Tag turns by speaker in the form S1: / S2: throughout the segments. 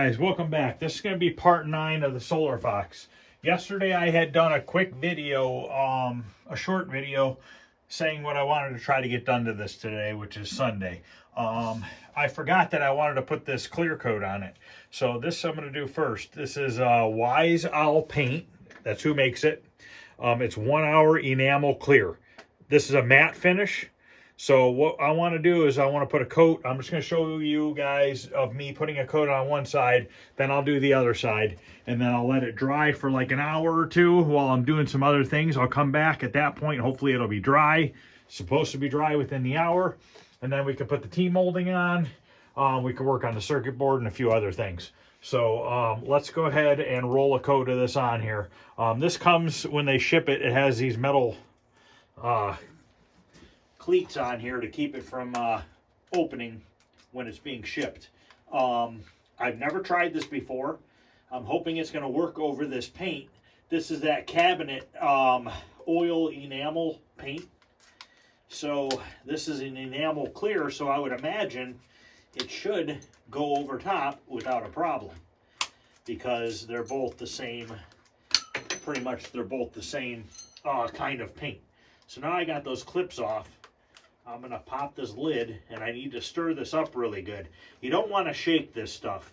S1: guys, welcome back. This is going to be part 9 of the Solar Fox. Yesterday I had done a quick video, a short video, saying what I wanted to try to get done to this today, which is Sunday. I forgot that I wanted to put this clear coat on it. So this I'm going to do first. This is Wise Owl Paint. That's who makes it. It's 1 hour enamel clear. This is a matte finish. So what I want to do is I want to put a coat. I'm just going to show you guys of me putting a coat on one side. Then I'll do the other side. And then I'll let it dry for like an hour or two while I'm doing some other things. I'll come back at that point. Hopefully it'll be dry. It's supposed to be dry within the hour. And then we can put the T-molding on. We can work on the circuit board and a few other things. So let's go ahead and roll a coat of this on here. This comes, when they ship it, it has these metal cleats on here to keep it from opening when it's being shipped. I've never tried this before. I'm hoping it's going to work over this paint. This is that cabinet oil enamel paint. So this is an enamel clear, so I would imagine it should go over top without a problem, because they're both the same, pretty much they're both the same kind of paint. So now I got those clips off. I'm going to pop this lid, and I need to stir this up really good. You don't want to shake this stuff.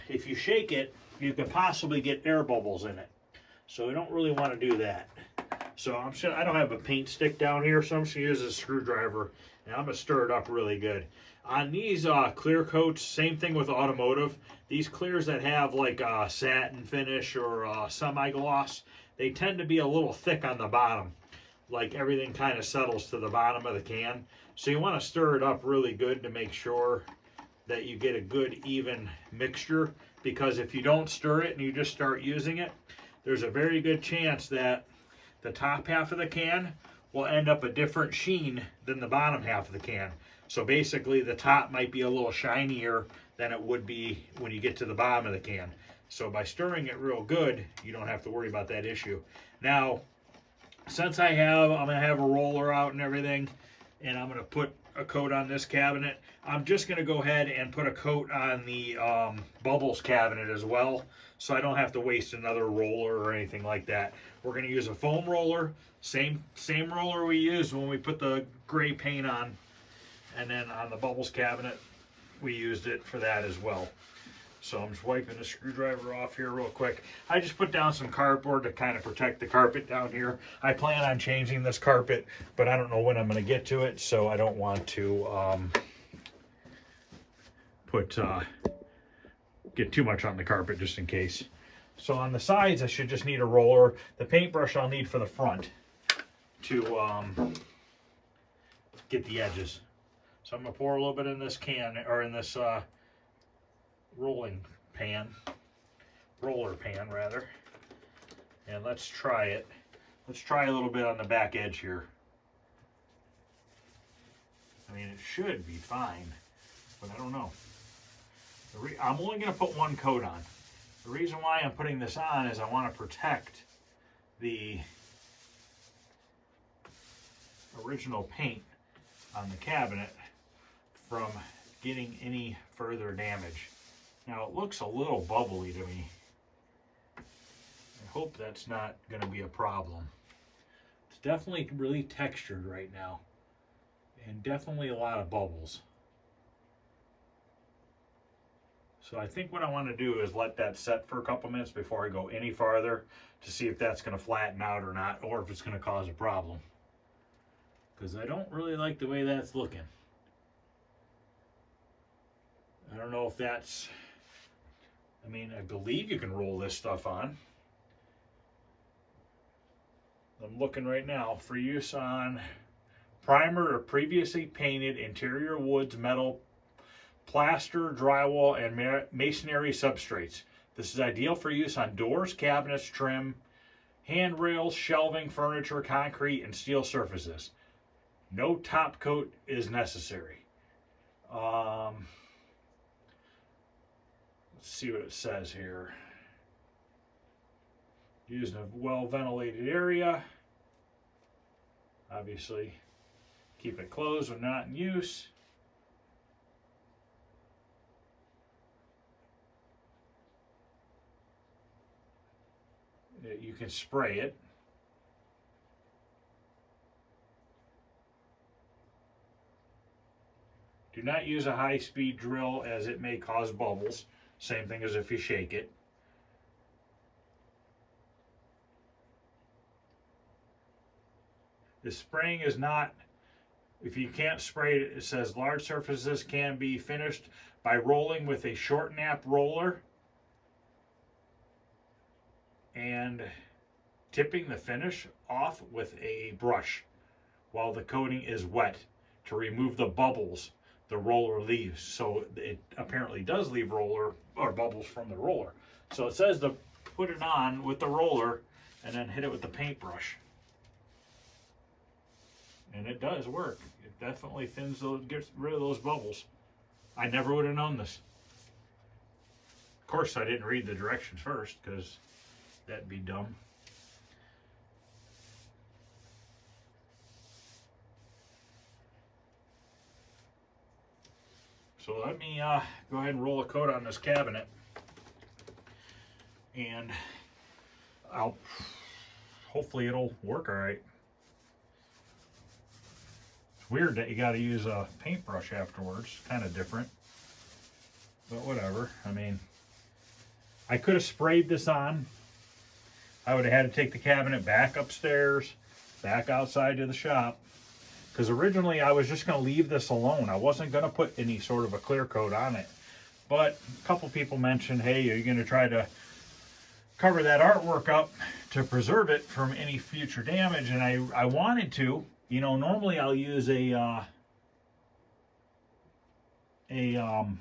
S1: If you shake it, you could possibly get air bubbles in it. So we don't really want to do that. So I don't have a paint stick down here, so I'm just going to use a screwdriver, and I'm going to stir it up really good. On these clear coats, same thing with automotive. These clears that have like a satin finish or semi-gloss, they tend to be a little thick on the bottom. Like everything kind of settles to the bottom of the can. So you want to stir it up really good to make sure that you get a good even mixture, because if you don't stir it and you just start using it, there's a very good chance that the top half of the can will end up a different sheen than the bottom half of the can. So basically the top might be a little shinier than it would be when you get to the bottom of the can. So by stirring it real good, you don't have to worry about that issue. Now, since I'm going to have a roller out and everything, and I'm going to put a coat on this cabinet, I'm just going to go ahead and put a coat on the bubbles cabinet as well, so I don't have to waste another roller or anything like that. We're going to use a foam roller, same roller we used when we put the gray paint on, and then on the bubbles cabinet, we used it for that as well. So I'm just wiping the screwdriver off here real quick. I just put down some cardboard to kind of protect the carpet down here. I plan on changing this carpet, but I don't know when I'm going to get to it, so I don't want to get too much on the carpet just in case. So on the sides, I should just need a roller. The paintbrush I'll need for the front to get the edges. So I'm going to pour a little bit in this can, or in this roller pan rather, and let's try it. Let's try a little bit on the back edge here. I mean, it should be fine, but I don't know. I'm only going to put one coat on. The reason why I'm putting this on is I want to protect the original paint on the cabinet from getting any further damage. Now it looks a little bubbly to me. I hope that's not going to be a problem. It's definitely really textured right now, and definitely a lot of bubbles. So I think what I want to do is let that set for a couple minutes before I go any farther to see if that's going to flatten out or not, or if it's going to cause a problem. Because I don't really like the way that's looking. I don't know if that's... I mean, I believe you can roll this stuff on. I'm looking right now for use on primer or previously painted interior woods, metal, plaster, drywall, and masonry substrates. This is ideal for use on doors, cabinets, trim, handrails, shelving, furniture, concrete, and steel surfaces. No top coat is necessary. Let's see what it says here. Used in a well-ventilated area. Obviously, keep it closed when not in use. You can spray it. Do not use a high-speed drill as it may cause bubbles. Same thing as if you shake it. The spraying is not, if you can't spray it, it says large surfaces can be finished by rolling with a short nap roller and tipping the finish off with a brush while the coating is wet to remove the bubbles the roller leaves. So it apparently does leave roller or bubbles from the roller. So it says to put it on with the roller and then hit it with the paintbrush. And it does work. It definitely gets rid of those bubbles. I never would have known this. Of course, I didn't read the directions first because that'd be dumb. So let me go ahead and roll a coat on this cabinet, and hopefully it'll work all right. It's weird that you got to use a paintbrush afterwards. Kind of different, but whatever. I mean, I could have sprayed this on. I would have had to take the cabinet back upstairs, back outside to the shop, because originally I was just going to leave this alone. I wasn't going to put any sort of a clear coat on it. But a couple people mentioned, hey, are you going to try to cover that artwork up to preserve it from any future damage? And I wanted to. You know, normally I'll use I don't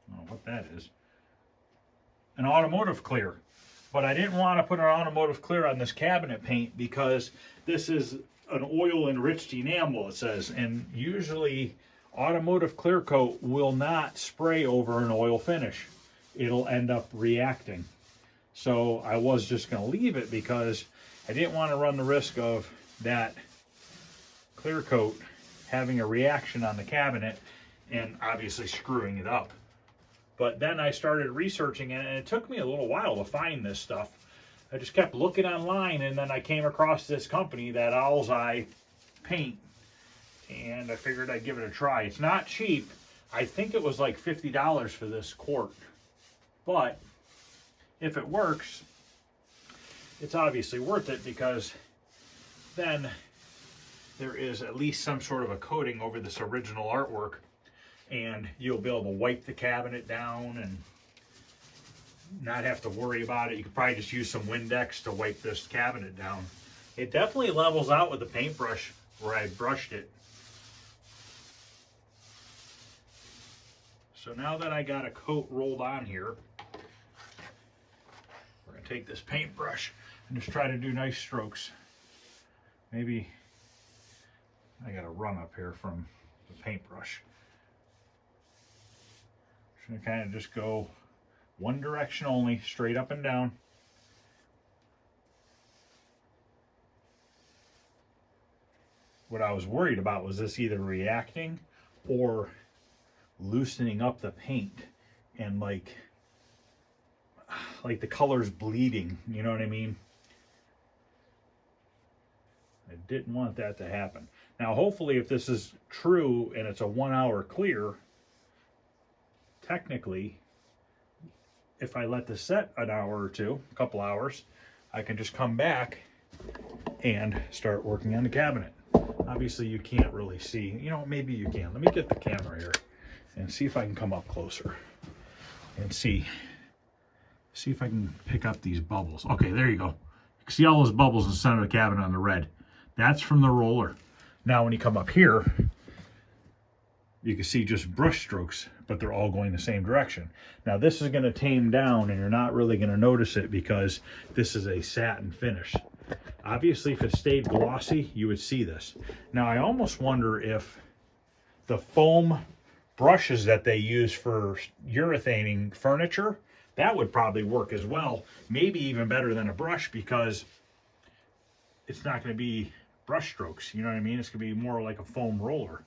S1: know what that is, an automotive clear. But I didn't want to put an automotive clear on this cabinet paint because this is an oil enriched enamel, it says, and usually automotive clear coat will not spray over an oil finish. It'll end up reacting. So I was just going to leave it because I didn't want to run the risk of that clear coat having a reaction on the cabinet and obviously screwing it up. But then I started researching it, and it took me a little while to find this stuff. I just kept looking online, and then I came across this company, that Owl's Eye Paint, and I figured I'd give it a try. It's not cheap. I think it was like $50 for this quart. But if it works, it's obviously worth it, because then there is at least some sort of a coating over this original artwork, and you'll be able to wipe the cabinet down and not have to worry about it. You could probably just use some Windex to wipe this cabinet down. It definitely levels out with the paintbrush where I brushed it. So now that I got a coat rolled on here, we're going to take this paintbrush and just try to do nice strokes. Maybe I got a run up here from the paintbrush. Just going to kind of just go one direction only, straight up and down. What I was worried about was this either reacting or loosening up the paint and like the colors bleeding, you know what I mean? I didn't want that to happen. Now hopefully if this is true and it's a 1 hour clear, technically if I let this set an hour or two, a couple hours, I can just come back and start working on the cabinet. Obviously you can't really see, you know, maybe you can. Let me get the camera here and see if I can come up closer and see if I can pick up these bubbles. Okay, there you go. You can see all those bubbles in the center of the cabinet on the red. That's from the roller. Now when you come up here, you can see just brush strokes, but they're all going the same direction. Now this is going to tame down and you're not really going to notice it because this is a satin finish. Obviously if it stayed glossy, you would see this. Now I almost wonder if the foam brushes that they use for urethaning furniture, that would probably work as well. Maybe even better than a brush, because it's not going to be brush strokes. You know what I mean? It's going to be more like a foam roller.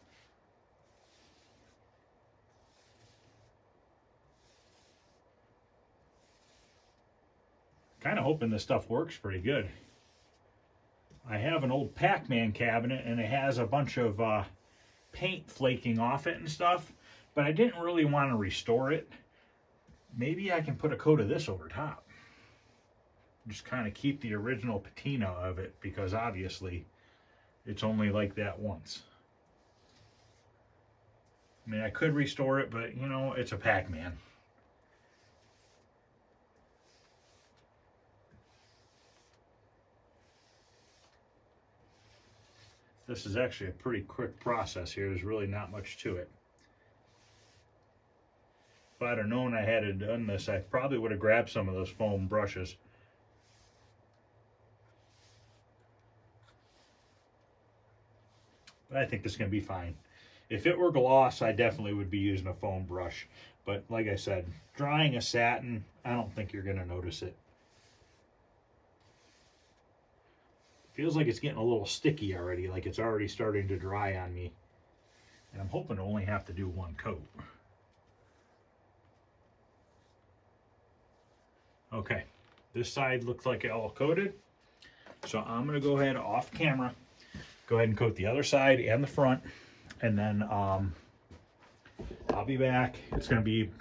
S1: Kind kind of hoping this stuff works pretty good. I have an old Pac-Man cabinet, and it has a bunch of paint flaking off it and stuff, but I didn't really want to restore it. Maybe I can put a coat of this over top. Just kind of keep the original patina of it, because obviously it's only like that once. I mean, I could restore it, but you know, it's a Pac-Man. This is actually a pretty quick process here. There's really not much to it. If I'd have known I had done this, I probably would have grabbed some of those foam brushes. But I think this is going to be fine. If it were gloss, I definitely would be using a foam brush. But like I said, drying a satin, I don't think you're going to notice it. Feels like it's getting a little sticky already, like it's already starting to dry on me. And I'm hoping to only have to do one coat. Okay, this side looks like it all coated. So I'm gonna go ahead off camera, go ahead and coat the other side and the front. And then I'll be back. It's gonna be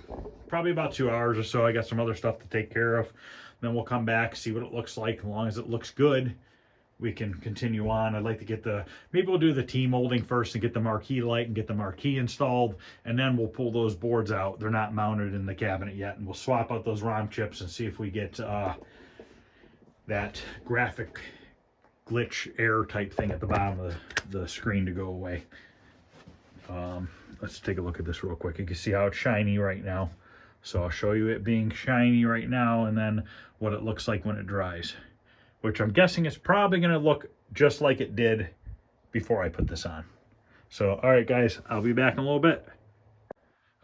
S1: probably about 2 hours or so. I got some other stuff to take care of. Then we'll come back, see what it looks like. As long as it looks good, we can continue on. I'd like to get maybe we'll do the T-molding first and get the marquee light and get the marquee installed, and then we'll pull those boards out. They're not mounted in the cabinet yet, and we'll swap out those ROM chips and see if we get that graphic glitch error type thing at the bottom of the screen to go away. Let's take a look at this real quick. You can see how it's shiny right now. So I'll show you it being shiny right now, and then what it looks like when it dries, which I'm guessing it's probably going to look just like it did before I put this on. So, all right, guys, I'll be back in a little bit.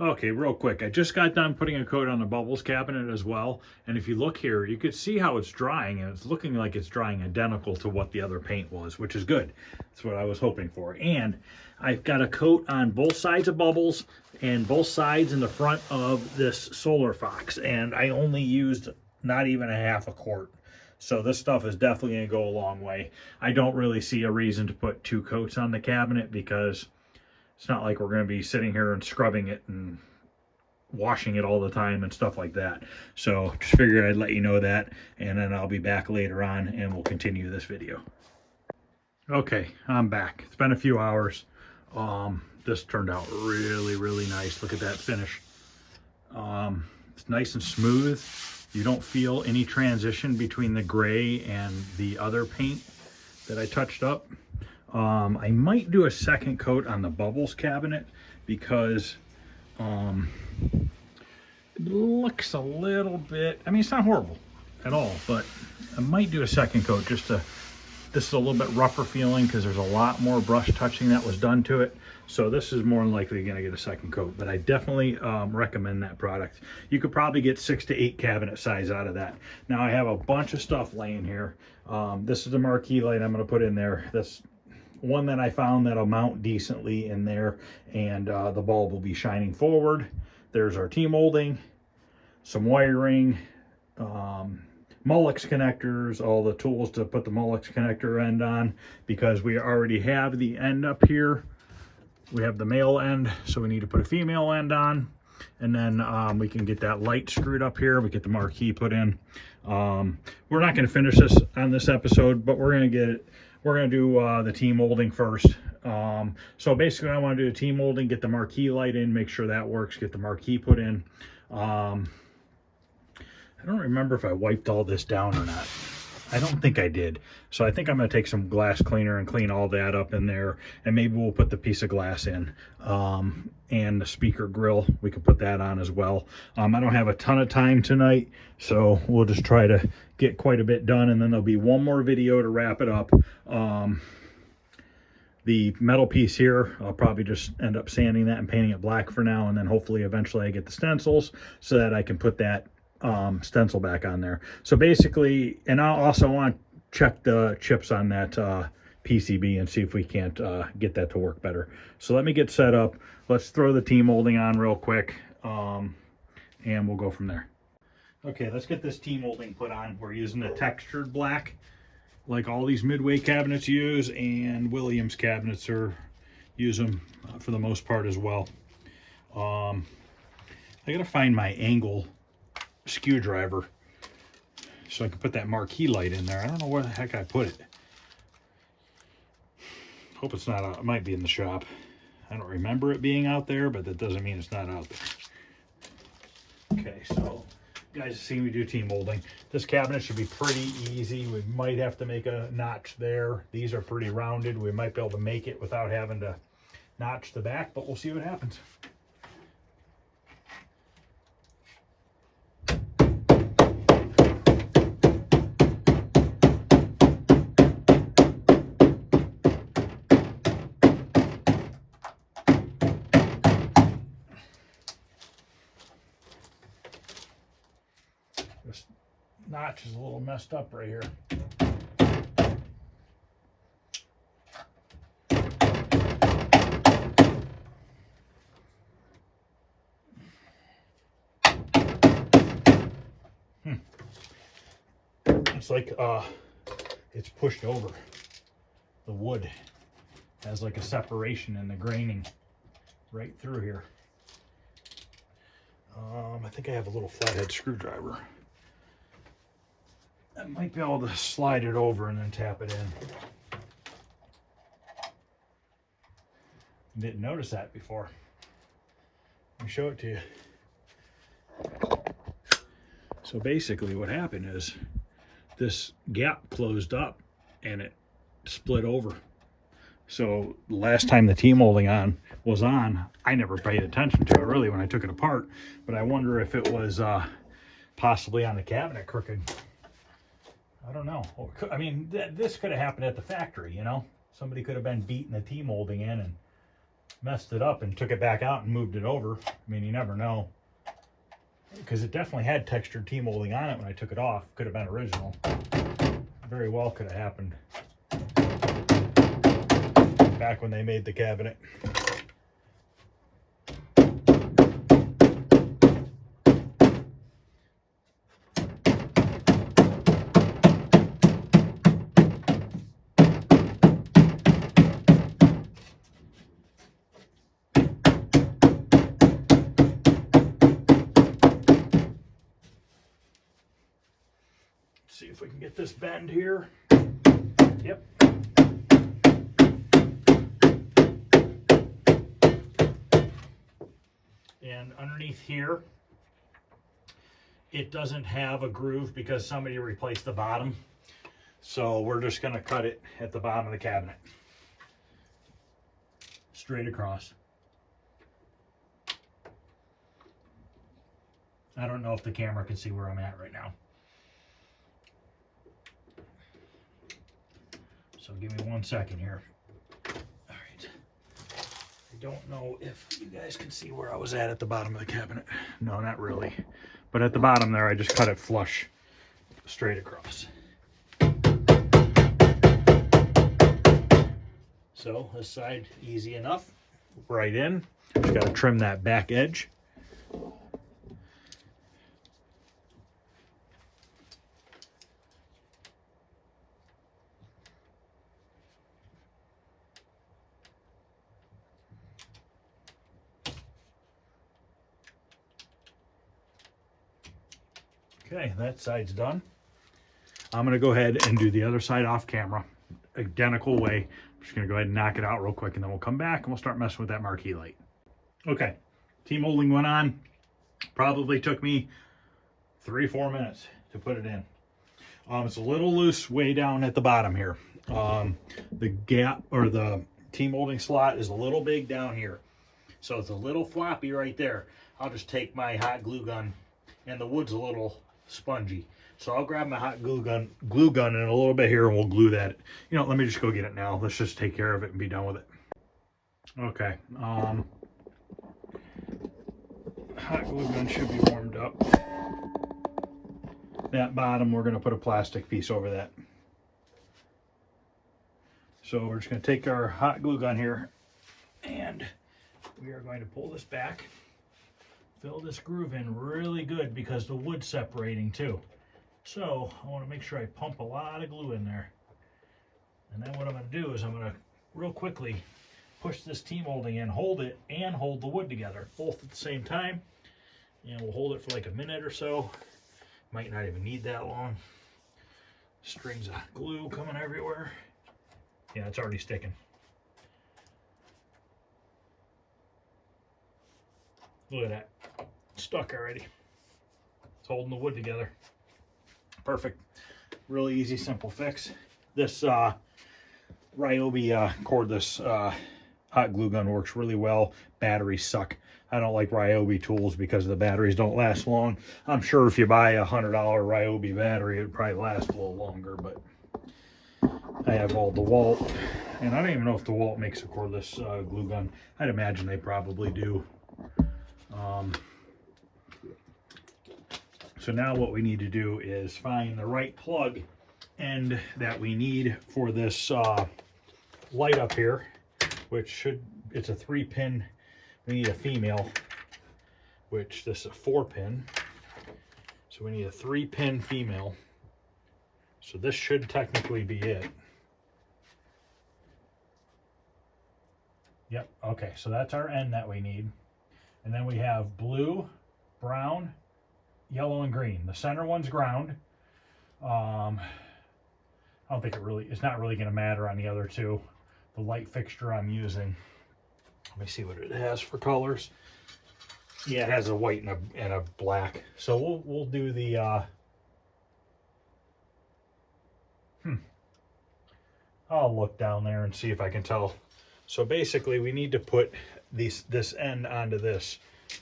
S1: Okay, real quick, I just got done putting a coat on the bubbles cabinet as well. And if you look here, you could see how it's drying, and it's looking like it's drying identical to what the other paint was, which is good. That's what I was hoping for. And I've got a coat on both sides of bubbles and both sides in the front of this Solar Fox. And I only used not even a half a quart. So this stuff is definitely going to go a long way. I don't really see a reason to put 2 coats on the cabinet, because it's not like we're going to be sitting here and scrubbing it and washing it all the time and stuff like that. So just figured I'd let you know that, and then I'll be back later on and we'll continue this video. Okay, I'm back. It's been a few hours. This turned out really, really nice. Look at that finish. It's nice and smooth. You don't feel any transition between the gray and the other paint that I touched up. I might do a second coat on the bubbles cabinet, because it looks a little bit, I mean, it's not horrible at all, but I might do a second coat just to, this is a little bit rougher feeling because there's a lot more brush touching that was done to it. So this is more than likely going to get a second coat, but I definitely recommend that product. You could probably get 6 to 8 cabinet size out of that. Now I have a bunch of stuff laying here. This is the marquee light I'm going to put in there. That's one that I found that'll mount decently in there, and the bulb will be shining forward. There's our T-molding, some wiring, Molex connectors, all the tools to put the Molex connector end on, because we already have the end up here. We have the male end, so we need to put a female end on, and then we can get that light screwed up here. We get the marquee put in. We're not going to finish this on this episode, but we're going to get it. We're going to do the T-molding first. So basically I want to do the T-molding, get the marquee light in, make sure that works, get the marquee put in. I don't remember if I wiped all this down or not. I don't think I did. So I think I'm going to take some glass cleaner and clean all that up in there, and maybe we'll put the piece of glass in. And the speaker grill, we could put that on as well. I don't have a ton of time tonight, so we'll just try to get quite a bit done, and then there'll be one more video to wrap it up. The metal piece here, I'll probably just end up sanding that and painting it black for now, and then hopefully eventually I get the stencils so that I can put that stencil back on there. So basically, and I also want to check the chips on that PCB and see if we can't get that to work better. So let me get set up. Let's throw the T-molding on real quick, and we'll go from there. Okay, let's get this T-molding put on. We're using a textured black, like all these Midway cabinets use, and Williams cabinets use them for the most part as well. I gotta find my angle screwdriver so I can put that marquee light in there. I don't know where the heck I put it. Hope it's not out. It might be in the shop. I don't remember it being out there, but that doesn't mean it's not out there. Okay, so you guys have seen me do T-molding. This cabinet should be pretty easy. We might have to make a notch there. These are pretty rounded. We might be able to make it without having to notch the back, but we'll see what happens. This notch is a little messed up right here. It's like it's pushed over. The wood has like a separation in the graining right through here. I think I have a little flathead screwdriver. I might be able to slide it over and then tap it in. Didn't notice that before. Let me show it to you. So basically what happened is this gap closed up and it split over. So last time the T-molding was on, I never paid attention to it really when I took it apart, but I wonder if it was possibly on the cabinet crooked. I don't know. I mean, this could have happened at the factory, you know? Somebody could have been beating the T-molding in and messed it up and took it back out and moved it over. I mean, you never know. Because it definitely had textured T-molding on it when I took it off. Could have been original. Very well could have happened back when they made the cabinet. See if we can get this bend here. Yep. And underneath here, it doesn't have a groove because somebody replaced the bottom. So we're just going to cut it at the bottom of the cabinet. Straight across. I don't know if the camera can see where I'm at right now. So give me 1 second here. All right. I don't know if you guys can see where I was at the bottom of the cabinet. No, not really. But at the bottom there, I just cut it flush, straight across. So this side, easy enough. Right in. Just got to trim that back edge. Okay, that side's done. I'm going to go ahead and do the other side off camera, identical way. I'm just going to go ahead and knock it out real quick, and then we'll come back and we'll start messing with that marquee light. Okay, T-molding went on. Probably took me 3-4 minutes to put it in. It's a little loose way down at the bottom here. The gap or the T-molding slot is a little big down here. So it's a little floppy right there. I'll just take my hot glue gun, and the wood's a little spongy. So I'll grab my hot glue gun in a little bit here, and we'll glue that. You know, let me just go get it now. Let's just take care of it and be done with it. Okay. Hot glue gun should be warmed up. That bottom, we're going to put a plastic piece over that. So we're just going to take our hot glue gun here, and we are going to pull this back. fill this groove in really good because the wood's separating too. So I want to make sure I pump a lot of glue in there. And then what I'm going to do is I'm going to real quickly push this T-molding in, hold it, and hold the wood together, both at the same time. And we'll hold it for like a minute or so. Might not even need that long. Strings of glue coming everywhere. Yeah, it's already sticking. Look at that. It's stuck already. It's holding the wood together. Perfect. Really easy, simple fix. This Ryobi cordless hot glue gun works really well. Batteries suck. I don't like Ryobi tools because the batteries don't last long. I'm sure if you buy a $100 Ryobi battery, it would probably last a little longer, but I have all DeWalt, and I don't even know if DeWalt makes a cordless glue gun. I'd imagine they probably do. So now what we need to do is find the right plug end that we need for this light up here, which it's a 3-pin. We need a female, which this is a 4-pin. So we need a 3-pin female. So this should technically be it. Yep, okay, so that's our end that we need. And then we have blue, brown, yellow, and green. The center one's ground. I don't think it's not really going to matter on the other two. The light fixture I'm using, let me see what it has for colors. Yeah, it has a white and a black. So we'll do the I'll look down there and see if I can tell. So basically we need to put this end onto this.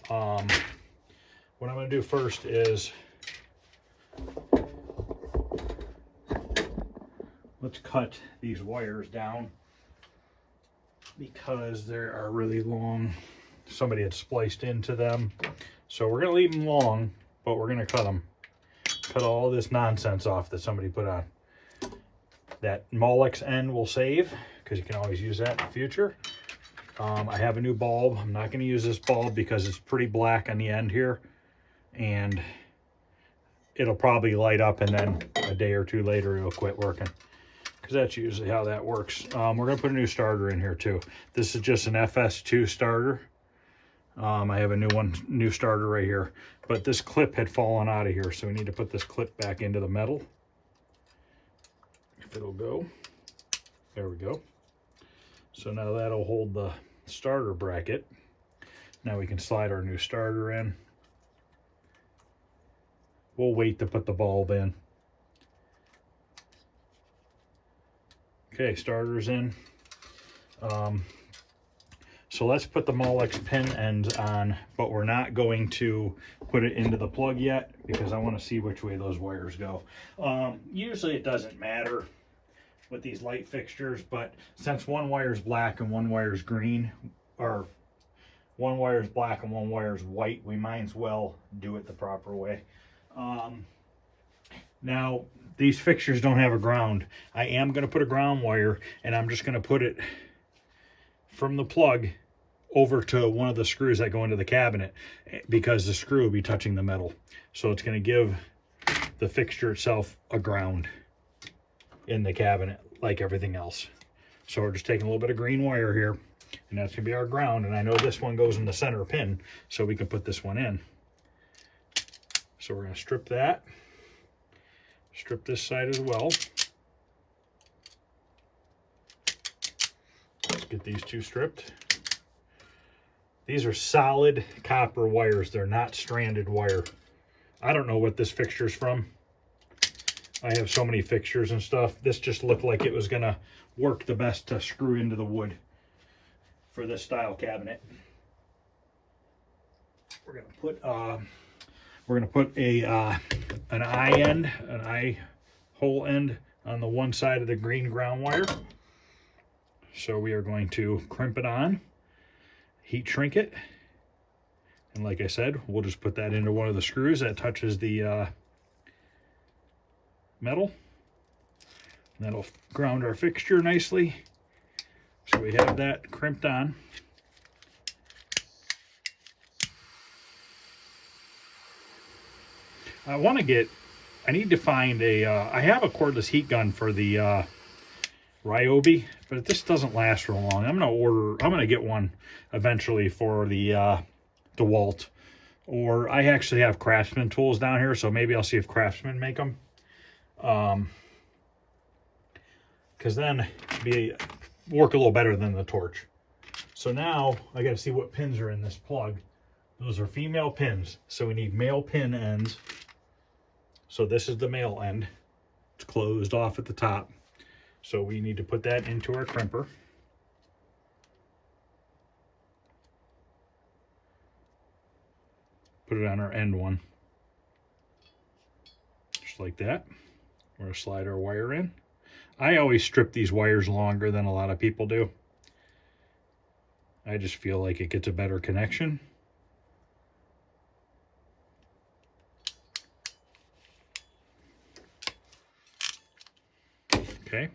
S1: What I'm going to do first is let's cut these wires down because they are really long. Somebody had spliced into them. So we're going to leave them long, but we're going to cut them. Cut all this nonsense off that somebody put on. That Molex end will save because you can always use that in the future. I have a new bulb. I'm not going to use this bulb because it's pretty black on the end here. And it'll probably light up and then a day or two later it'll quit working. Because that's usually how that works. We're going to put a new starter in here too. This is just an FS2 starter. I have a new starter right here. But this clip had fallen out of here, so we need to put this clip back into the metal. If it'll go. There we go. So now that'll hold the starter bracket. Now we can slide our new starter in. We'll wait to put the bulb in. Okay, starter's in. So let's put the Molex pin ends on, but we're not going to put it into the plug yet because I want to see which way those wires go. Usually it doesn't matter with these light fixtures, but since one wire is black and one wire is green, or one wire is black and one wire is white, we might as well do it the proper way. Now, these fixtures don't have a ground. I am going to put a ground wire, and I'm just going to put it from the plug over to one of the screws that go into the cabinet because the screw will be touching the metal. So it's going to give the fixture itself a ground in the cabinet like everything else. So we're just taking a little bit of green wire here, and that's going to be our ground. And I know this one goes in the center pin, so we can put this one in. So we're going to strip that. Strip this side as well. Let's get these two stripped. These are solid copper wires. They're not stranded wire. I don't know what this fixture's from. I have so many fixtures and stuff. This just looked like it was gonna work the best to screw into the wood for this style cabinet. We're gonna put an eye hole end on the one side of the green ground wire. So we are going to crimp it on, heat shrink it, and like I said, we'll just put that into one of the screws that touches the metal. And that'll ground our fixture nicely. So we have that crimped on.
S2: I need to find a, I have a cordless heat gun for the Ryobi, but this doesn't last real long. I'm going to get one eventually for the DeWalt. Or I actually have Craftsman tools down here, so maybe I'll see if Craftsman make them. Because then it'd work a little better than the torch. So now I got to see what pins are in this plug. Those are female pins, so we need male pin ends. So this is the male end. It's closed off at the top. So we need to put that into our crimper. Put it on our end one. Just like that. We're going to slide our wire in. I always strip these wires longer than a lot of people do. I just feel like it gets a better connection. Okay.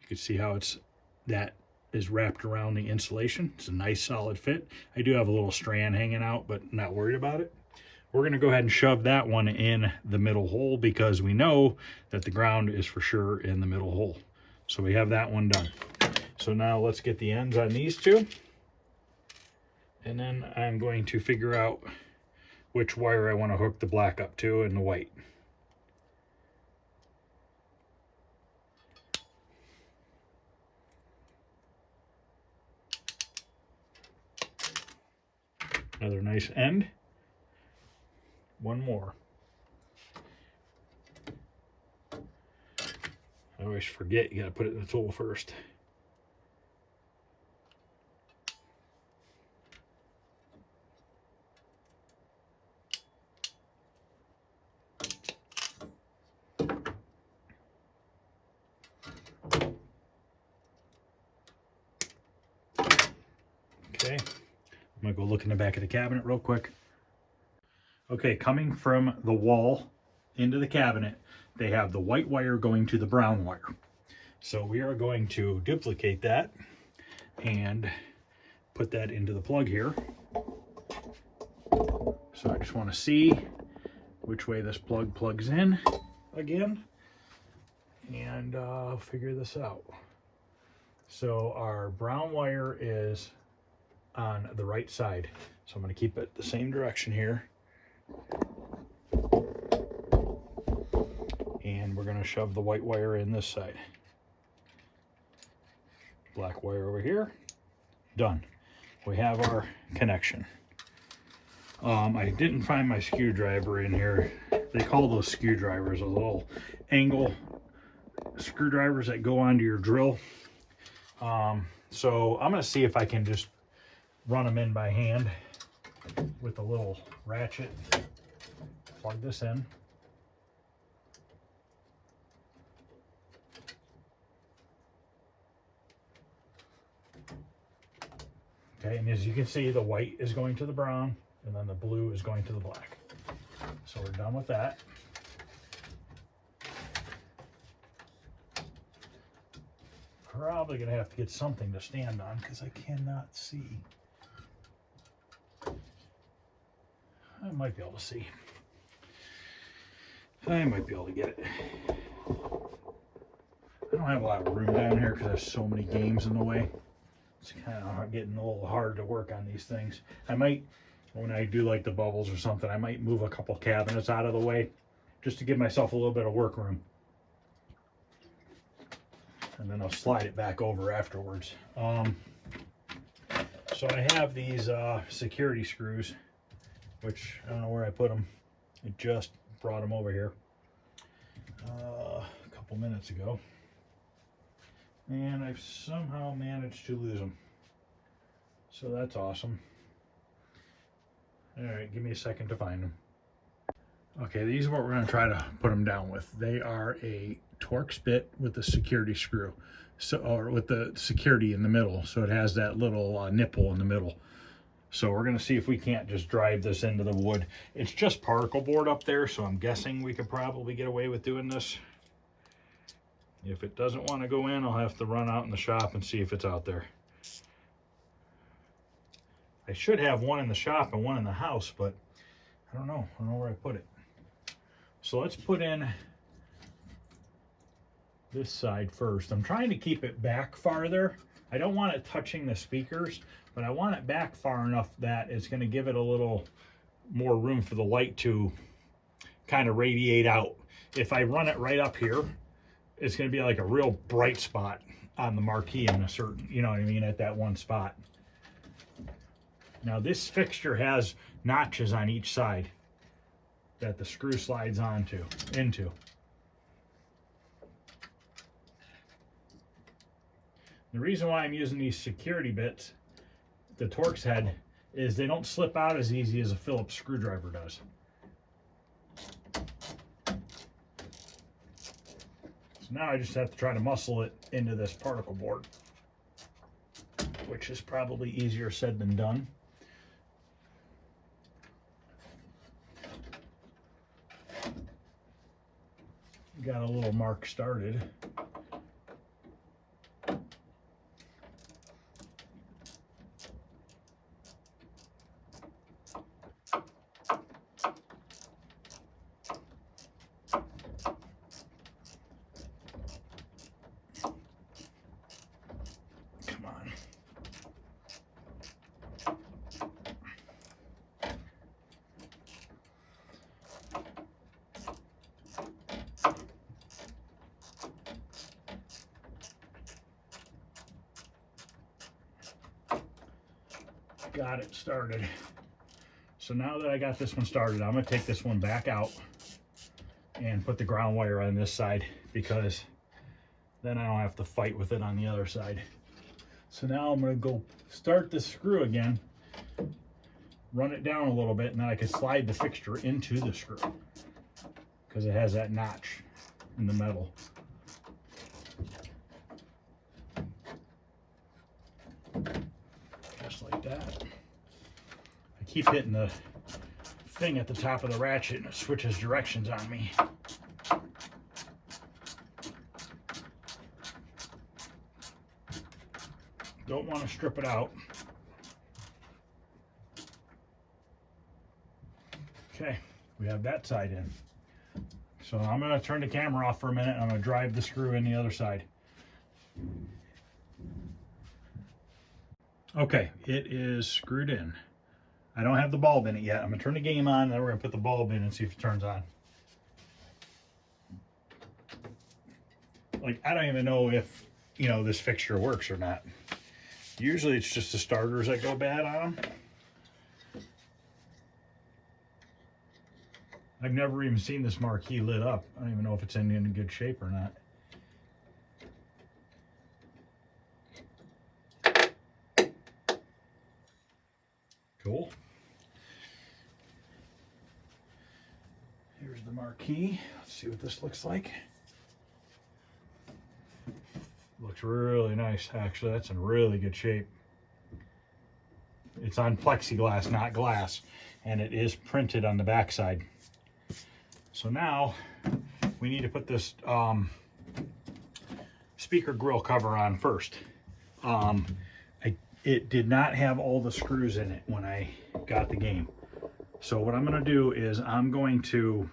S2: You can see how that is wrapped around the insulation. It's a nice solid fit. I do have a little strand hanging out, but not worried about it. We're going to go ahead and shove that one in the middle hole because we know that the ground is for sure in the middle hole. So we have that one done. So now let's get the ends on these two. And then I'm going to figure out which wire I want to hook the black up to and the white. Another nice end. One more. I always forget you got to put it in the tool first. Okay, I'm gonna go look in the back of the cabinet real quick. Okay, coming from the wall into the cabinet, they have the white wire going to the brown wire. So we are going to duplicate that and put that into the plug here. So I just want to see which way this plug plugs in again, and figure this out. So our brown wire is on the right side. So I'm going to keep it the same direction here. And we're going to shove the white wire in this side. Black wire over here. Done. We have our connection. I didn't find my screwdriver in here. They call those screwdrivers, those little angle screwdrivers that go onto your drill. So I'm going to see if I can just run them in by hand with a little ratchet. Plug this in. Okay, and as you can see, the white is going to the brown, and then the blue is going to the black. So we're done with that. Probably gonna have to get something to stand on because I cannot see. I might be able to see. I might be able to get it. I don't have a lot of room down here because there's so many games in the way. It's kind of getting a little hard to work on these things. I might, when I do like the bubbles or something, I might move a couple cabinets out of the way just to give myself a little bit of work room. And then I'll slide it back over afterwards. So I have these security screws, which I don't know where I put them. I just brought them over here a couple minutes ago. And I've somehow managed to lose them. So that's awesome. All right, give me a second to find them. Okay, these are what we're going to try to put them down with. They are a Torx bit with a security screw, so, or with the security in the middle. So it has that little nipple in the middle. So we're going to see if we can't just drive this into the wood. It's just particle board up there, so I'm guessing we could probably get away with doing this. If it doesn't want to go in, I'll have to run out in the shop and see if it's out there. I should have one in the shop and one in the house, but I don't know. I don't know where I put it. So let's put in this side first. I'm trying to keep it back farther. I don't want it touching the speakers, but I want it back far enough that it's going to give it a little more room for the light to kind of radiate out. If I run it right up here, it's going to be like a real bright spot on the marquee in a certain, you know what I mean, at that one spot. Now this fixture has notches on each side that the screw slides into. The reason why I'm using these security bits, the Torx head, is they don't slip out as easy as a Phillips screwdriver does. So now I just have to try to muscle it into this particle board, which is probably easier said than done. Got a little mark started. Come on. Got it started. So now that I got this one started, I'm going to take this one back out and put the ground wire on this side, because then I don't have to fight with it on the other side. So now I'm going to go start the screw again, run it down a little bit, and then I can slide the fixture into the screw because it has that notch in the metal. Just like that. I keep hitting the thing at the top of the ratchet and it switches directions on me. Don't want to strip it out. Okay, we have that side in. So I'm going to turn the camera off for a minute and I'm going to drive the screw in the other side. Okay, it is screwed in. I don't have the bulb in it yet. I'm going to turn the game on and then we're going to put the bulb in and see if it turns on. Like, I don't even know if, you know, this fixture works or not. Usually it's just the starters that go bad on them. I've never even seen this marquee lit up. I don't even know if it's in good shape or not. Cool. Here's the marquee. Let's see what this looks like. Looks really nice, actually. That's in really good shape. It's on plexiglass, not glass, and it is printed on the backside. So now we need to put this speaker grill cover on first. It did not have all the screws in it when I got the game. So what I'm going to do is I'm going to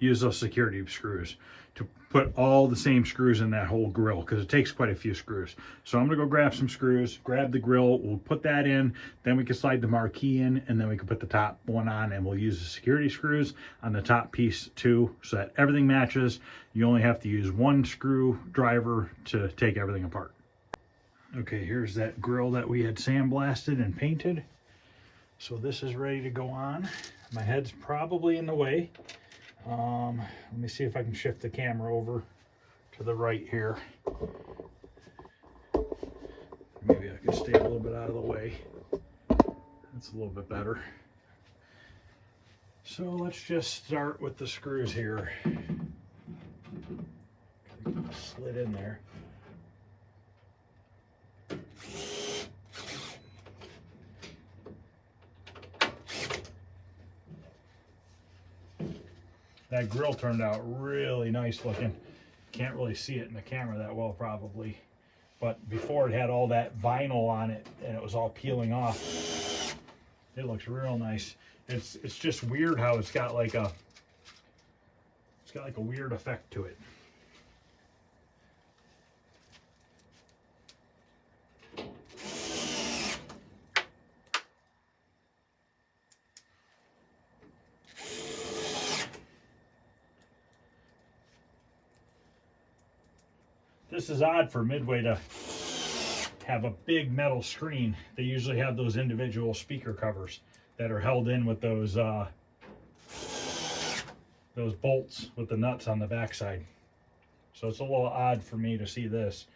S2: use those security screws to put all the same screws in that whole grill, because it takes quite a few screws. So I'm gonna go grab some screws, grab the grill, we'll put that in, then we can slide the marquee in, and then we can put the top one on, and we'll use the security screws on the top piece too, so that everything matches. You only have to use one screwdriver to take everything apart. Okay, here's that grill that we had sandblasted and painted. So this is ready to go on. My head's probably in the way. Let me see if I can shift the camera over to the right here. Maybe I can stay a little bit out of the way. That's a little bit better. So let's just start with the screws here. Gotta get this slid in there. That grill turned out really nice looking. Can't really see it in the camera that well probably, but before it had all that vinyl on it and it was all peeling off. It looks real nice. It's just weird how it's got like a got like a weird effect to it. This is odd for Midway to have a big metal screen. They usually have those individual speaker covers that are held in with those bolts with the nuts on the backside. So it's a little odd for me to see this.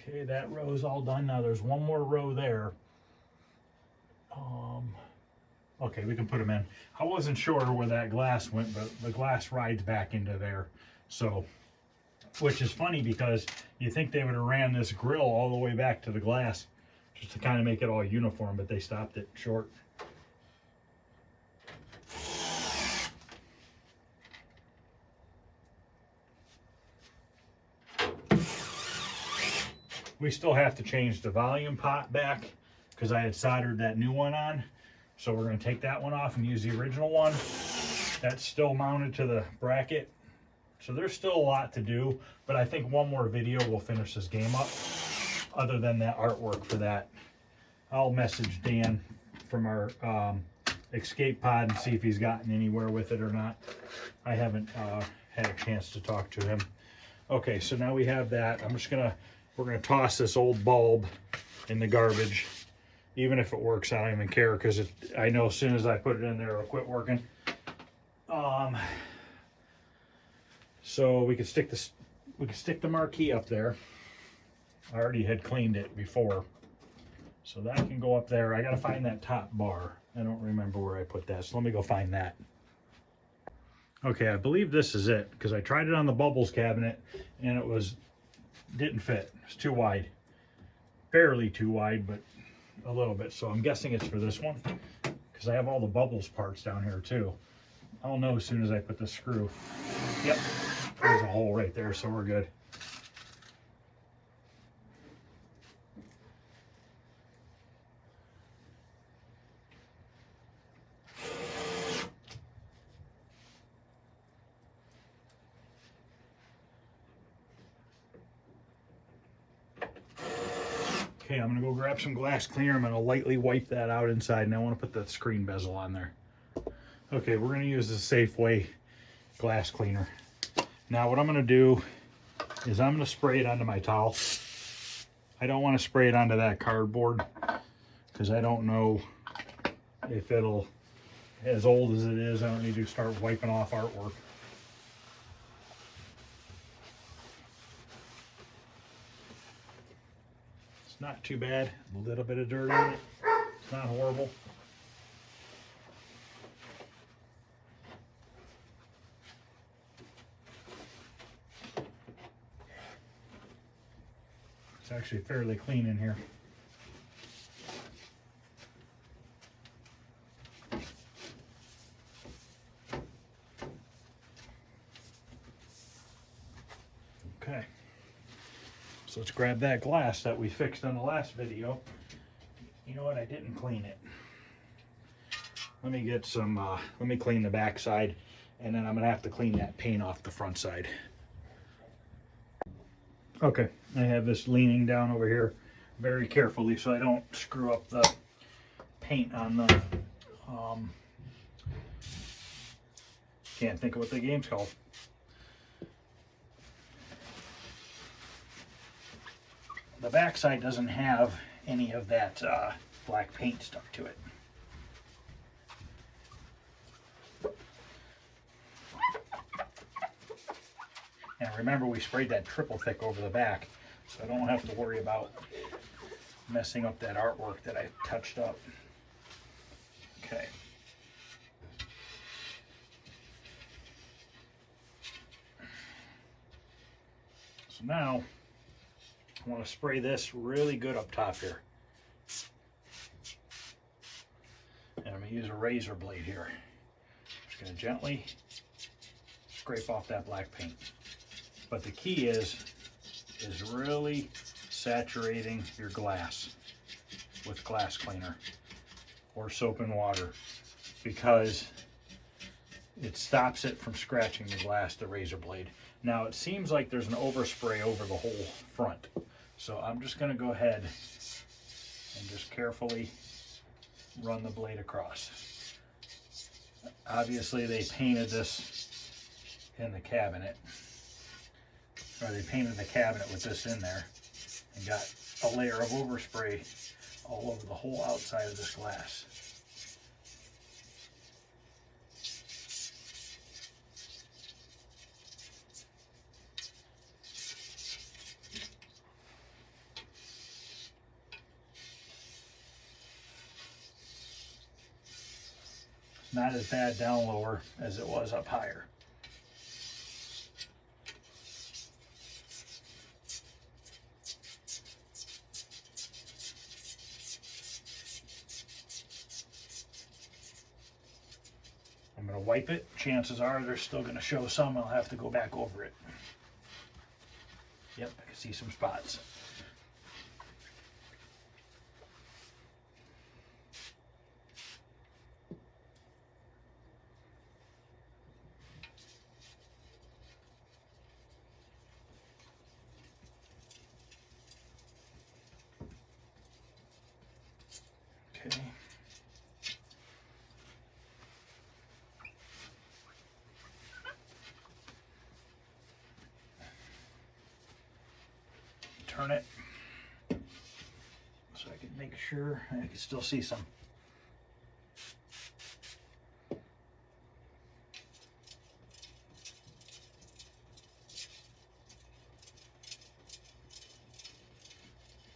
S2: Okay, that row's all done. Now there's one more row there. Okay, we can put them in. I wasn't sure where that glass went, but the glass rides back into there. So, which is funny because you think they would have ran this grill all the way back to the glass just to kind of make it all uniform, but they stopped it short. We still have to change the volume pot back because I had soldered that new one on. So we're going to take that one off and use the original one. That's still mounted to the bracket. So there's still a lot to do, but I think one more video will finish this game up. Other than that artwork for that, I'll message Dan from our escape pod and see if he's gotten anywhere with it or not. I haven't had a chance to talk to him. Okay, so now we have that. We're gonna toss this old bulb in the garbage. Even if it works, I don't even care because I know as soon as I put it in there, it'll quit working. So we could stick the marquee up there. I already had cleaned it before, so that can go up there. I gotta find that top bar. I don't remember where I put that, so let me go find that. Okay, I believe this is it because I tried it on the bubbles cabinet and it didn't fit. It's too wide, barely too wide, but a little bit. So I'm guessing it's for this one because I have all the bubbles parts down here too. I'll know as soon as I put the screw. Yep, there's a hole right there, so we're good. Okay, I'm gonna go grab some glass cleaner. I'm gonna lightly wipe that out inside, and I want to put the screen bezel on there. Okay, we're gonna use the Safeway glass cleaner. Now what I'm gonna do is I'm gonna spray it onto my towel. I don't want to spray it onto that cardboard because I don't know if it'll, as old as it is, I don't need to start wiping off artwork. Not too bad. A little bit of dirt on it. It's not horrible. It's actually fairly clean in here. Okay. So let's grab that glass that we fixed on the last video. You know what? I didn't clean it. Let me get some, let me clean the back side, and then I'm gonna have to clean that paint off the front side. Okay, I have this leaning down over here very carefully so I don't screw up the paint on the, can't think of what the game's called. The backside doesn't have any of that black paint stuck to it. And remember, we sprayed that triple thick over the back, so I don't have to worry about messing up that artwork that I touched up. Okay. So now, I want to spray this really good up top here. to use a razor blade here. Just going to gently scrape off that black paint. But the key is really saturating your glass with glass cleaner or soap and water, because it stops it from scratching the glass, the razor blade. Now it seems like there's an overspray over the whole front, so I'm just going to go ahead and just carefully run the blade across. Obviously they painted this in the cabinet, or they painted the cabinet with this in there and got a layer of overspray all over the whole outside of this glass. Not as bad down lower as it was up higher. I'm going to wipe it. Chances are there's still going to show some. I'll have to go back over it. Yep, I can see some spots. Okay. Turn it so I can make sure I can still see some.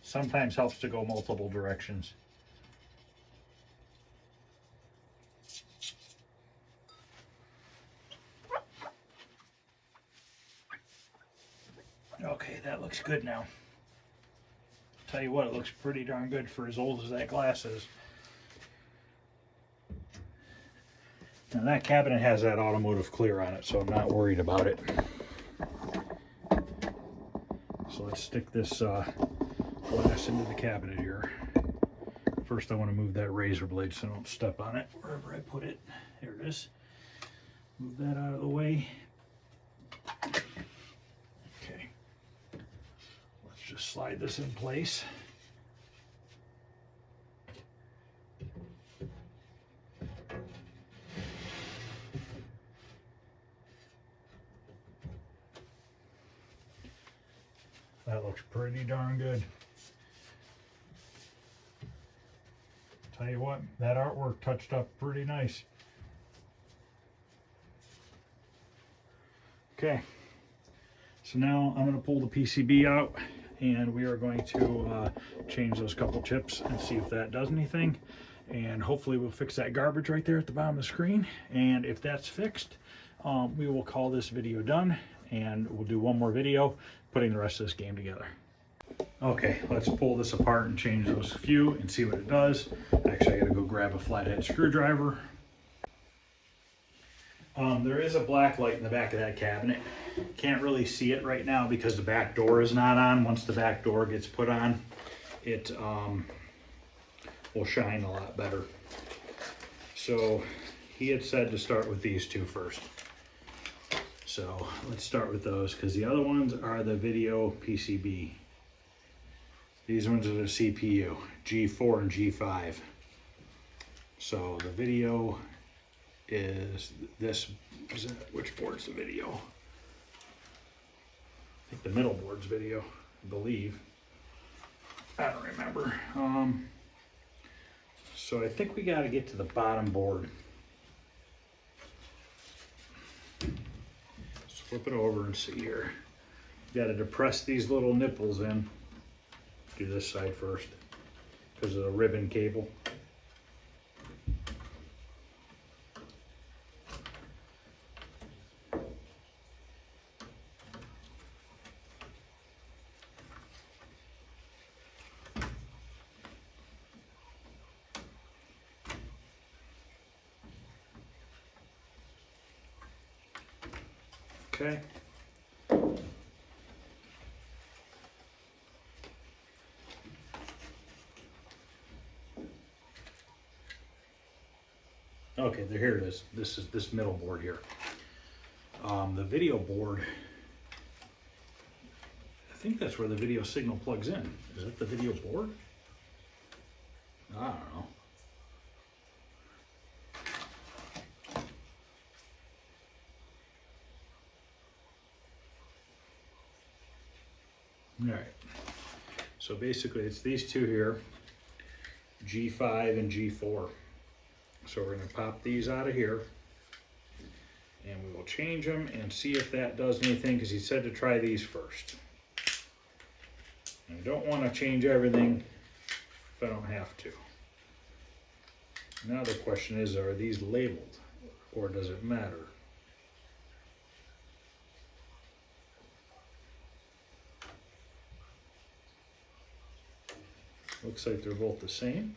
S2: Sometimes helps to go multiple directions. Okay, that looks good now. Tell you what, it looks pretty darn good for as old as that glass is. Now that cabinet has that automotive clear on it, so I'm not worried about it. So let's stick this glass into the cabinet here. First I want to move that razor blade so I don't step on it wherever I put it. There it is. Move that out of the way. Okay. Let's just slide this in place. That looks pretty darn good. Tell you what, that artwork touched up pretty nice. Okay, so now I'm going to pull the PCB out and we are going to change those couple chips and see if that does anything. And hopefully we'll fix that garbage right there at the bottom of the screen. And if that's fixed, we will call this video done and we'll do one more video putting the rest of this game together. Okay, let's pull this apart and change those few and see what it does. Actually, I gotta go grab a flathead screwdriver. There is a black light in the back of that cabinet. Can't really see it right now because the back door is not on. Once the back door gets put on, it will shine a lot better. So he had said to start with these two first. So let's start with those because the other ones are the video PCB. These ones are the CPU, G4 and G5. So the video is this, which board's the video? I think the middle board's video, I believe. I don't remember. So I think we got to get to the bottom board. Let's flip it over and see here. You got to depress these little nipples in. Do this side first because of the ribbon cable. Okay. Okay, here it is. This is this middle board here. The video board, I think that's where the video signal plugs in. Is that the video board? I don't know. All right, so basically it's these two here, G5 and G4. So we're going to pop these out of here and we will change them and see if that does anything, because he said to try these first. And I don't want to change everything if I don't have to. Now the question is, are these labeled or does it matter? Looks like they're both the same.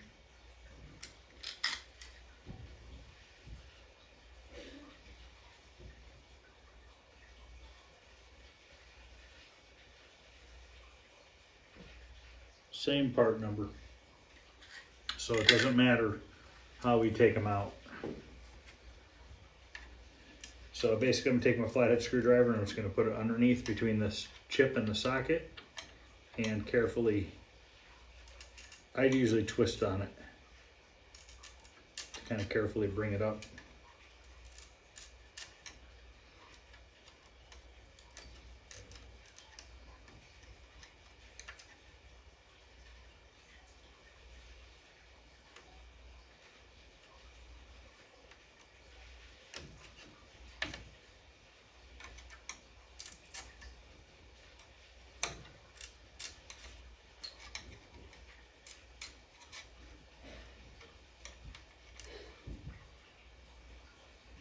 S2: Same part number. So it doesn't matter how we take them out. So basically I'm taking my flathead screwdriver and I'm just going to put it underneath between this chip and the socket and carefully, I'd usually twist on it to kind of carefully bring it up.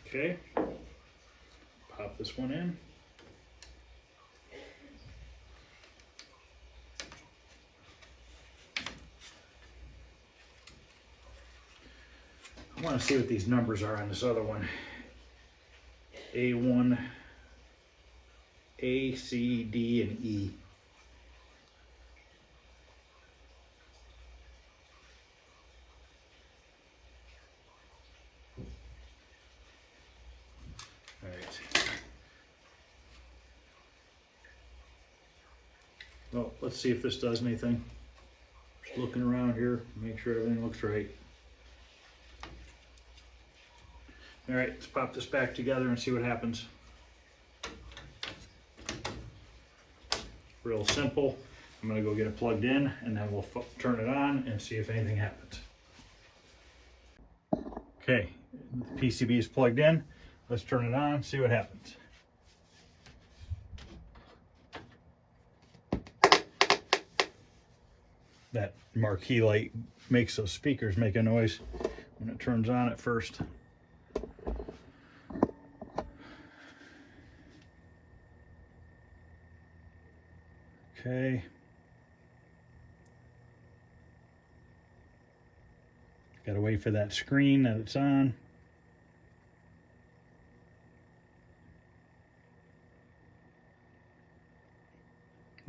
S2: Okay, pop this one in. I want to see what these numbers are on this other one. A1, A, C, D, and E. All right. Well, let's see if this does anything. Just looking around here, make sure everything looks right. All right, let's pop this back together and see what happens. Real simple. I'm gonna go get it plugged in and then we'll turn it on and see if anything happens. Okay, the PCB is plugged in. Let's turn it on, see what happens. That marquee light makes those speakers make a noise when it turns on at first. Okay. Gotta wait for that screen that it's on.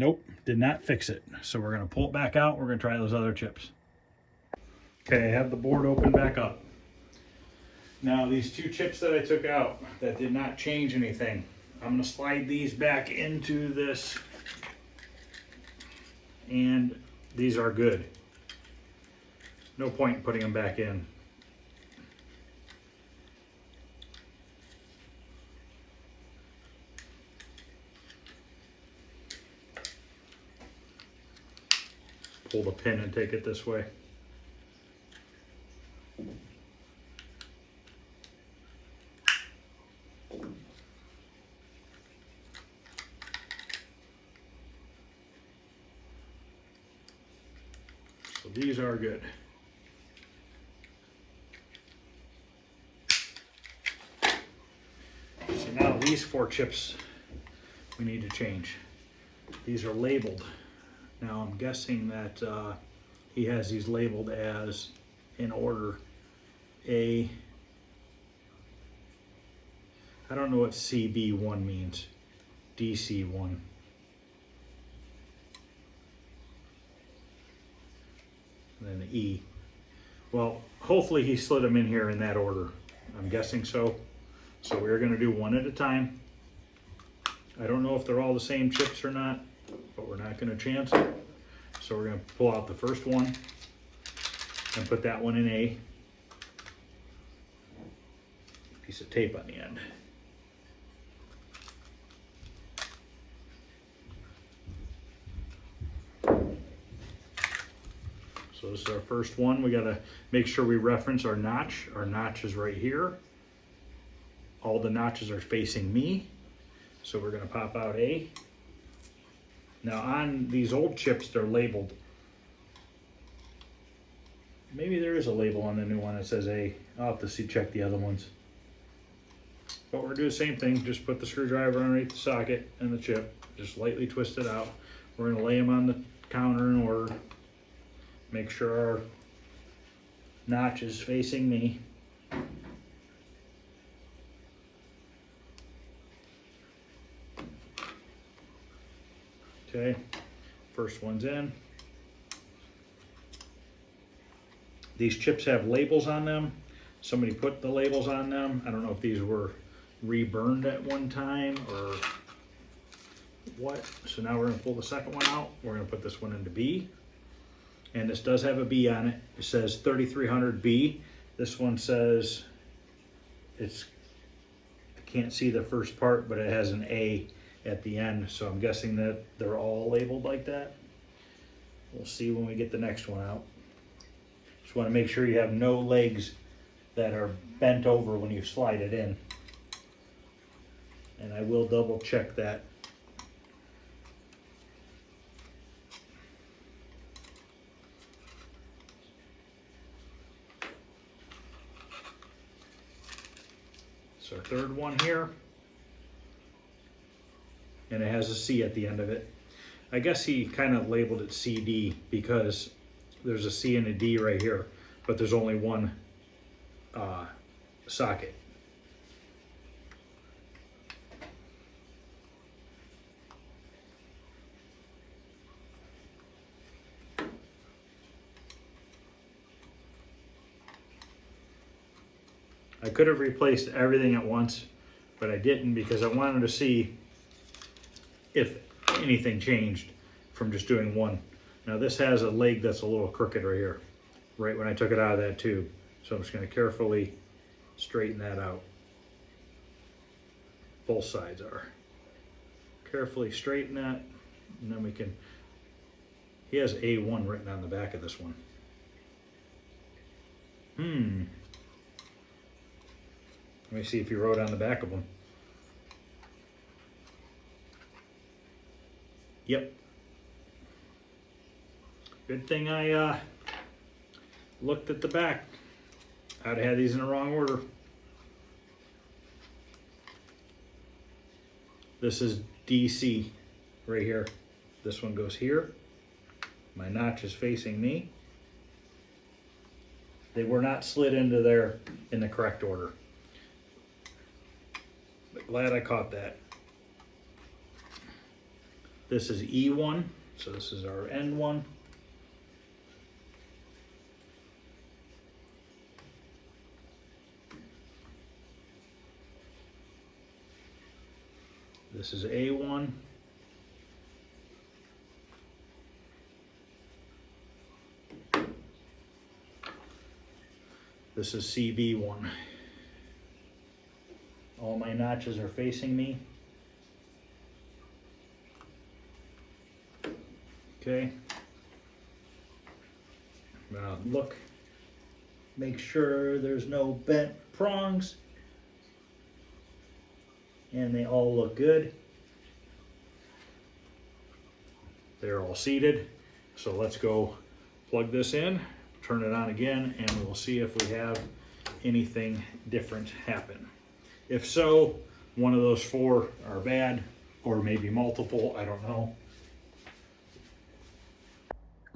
S2: Nope, did not fix it. So we're gonna pull it back out. We're gonna try those other chips. Okay, I have the board open back up. Now these two chips that I took out that did not change anything, I'm gonna slide these back into this, and these are good. No point in putting them back in. Pull the pin and take it this way. So these are good. So now these 4 chips we need to change. These are labeled. Now I'm guessing that he has these labeled as in order A. I don't know what CB1 means. DC one. And then the E. Well, hopefully he slid them in here in that order. I'm guessing so. So we're going to do one at a time. I don't know if they're all the same chips or not, but we're not going to chance it. So we're going to pull out the first one and put that one in A. Piece of tape on the end. So this is our first one. We got to make sure we reference our notch. Our notch is right here. All the notches are facing me. So we're going to pop out A. Now on these old chips, they're labeled. Maybe there is a label on the new one that says A. I'll have to check the other ones. But we're doing the same thing. Just put the screwdriver underneath the socket and the chip. Just lightly twist it out. We're going to lay them on the counter in order. Make sure our notch is facing me. Okay, first one's in. These chips have labels on them. Somebody put the labels on them. I don't know if these were reburned at one time or what. So now we're going to pull the second one out. We're going to put this one into B. And this does have a B on it. It says 3300B. This one says, I can't see the first part, but it has an A at the end. So I'm guessing that they're all labeled like that. We'll see when we get the next one out. Just want to make sure you have no legs that are bent over when you slide it in. And I will double check that. So third one here, and it has a C at the end of it. I guess he kind of labeled it CD because there's a C and a D right here, but there's only one socket. I could have replaced everything at once, but I didn't because I wanted to see if anything changed from just doing one. Now this has a leg that's a little crooked right here, right when I took it out of that tube. So I'm just going to carefully straighten that out. Both sides are. Carefully straighten that, and then we can, he has A1 written on the back of this one. Let me see if he wrote on the back of them. Yep. Good thing I looked at the back. I'd have had these in the wrong order. This is DC right here. This one goes here. My notch is facing me. They were not slid into there in the correct order. But glad I caught that. This is E1, so this is our end one. This is A1. This is CB1. All my notches are facing me. Okay. I'm gonna look, make sure there's no bent prongs. And they all look good. They're all seated. So let's go plug this in, turn it on again, and we'll see if we have anything different happen. If so, one of those four are bad, or maybe multiple, I don't know.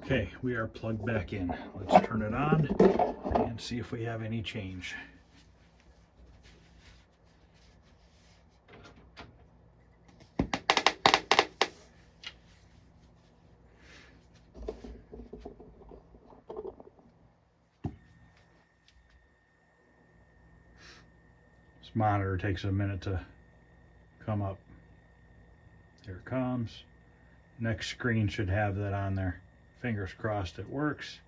S2: Okay, we are plugged back in. Let's turn it on and see if we have any change. This monitor takes a minute to come up. There it comes. Next screen should have that on there. Fingers crossed it works.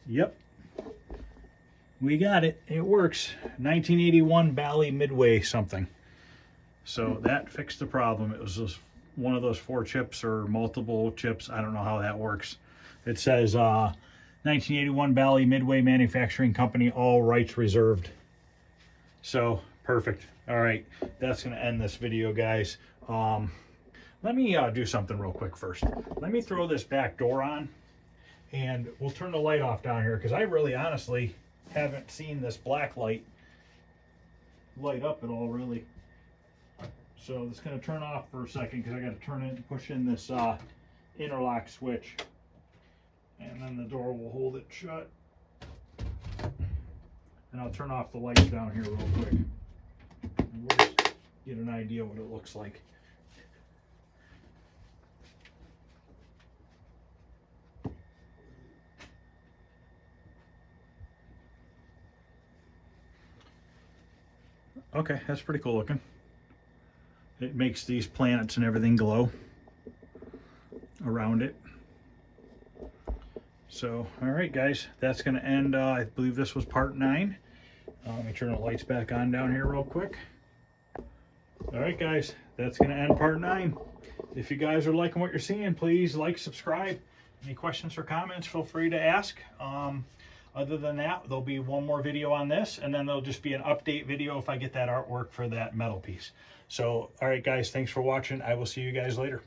S2: Yep, we got it. It works. 1981 Bally Midway something. So that fixed the problem. It was just one of those 4 chips or multiple chips. I don't know how that works. It says 1981 Bally Midway Manufacturing Company, all rights reserved. So perfect. All right, that's going to end this video, guys. Let me do something real quick first. Let me throw this back door on. And we'll turn the light off down here because I really honestly haven't seen this black light light up at all, really. So it's going to turn off for a second because I got to turn it and push in this interlock switch. And then the door will hold it shut. And I'll turn off the lights down here real quick. And we'll just get an idea what it looks like. Okay, that's pretty cool looking. It makes these planets and everything glow around it. So, all right, guys, that's going to end, I believe this was part 9. Let me turn the lights back on down here real quick. All right, guys, that's going to end part 9. If you guys are liking what you're seeing, please like, subscribe. Any questions or comments, feel free to ask. Other than that, there'll be one more video on this, and then there'll just be an update video if I get that artwork for that metal piece. So, all right, guys, thanks for watching. I will see you guys later.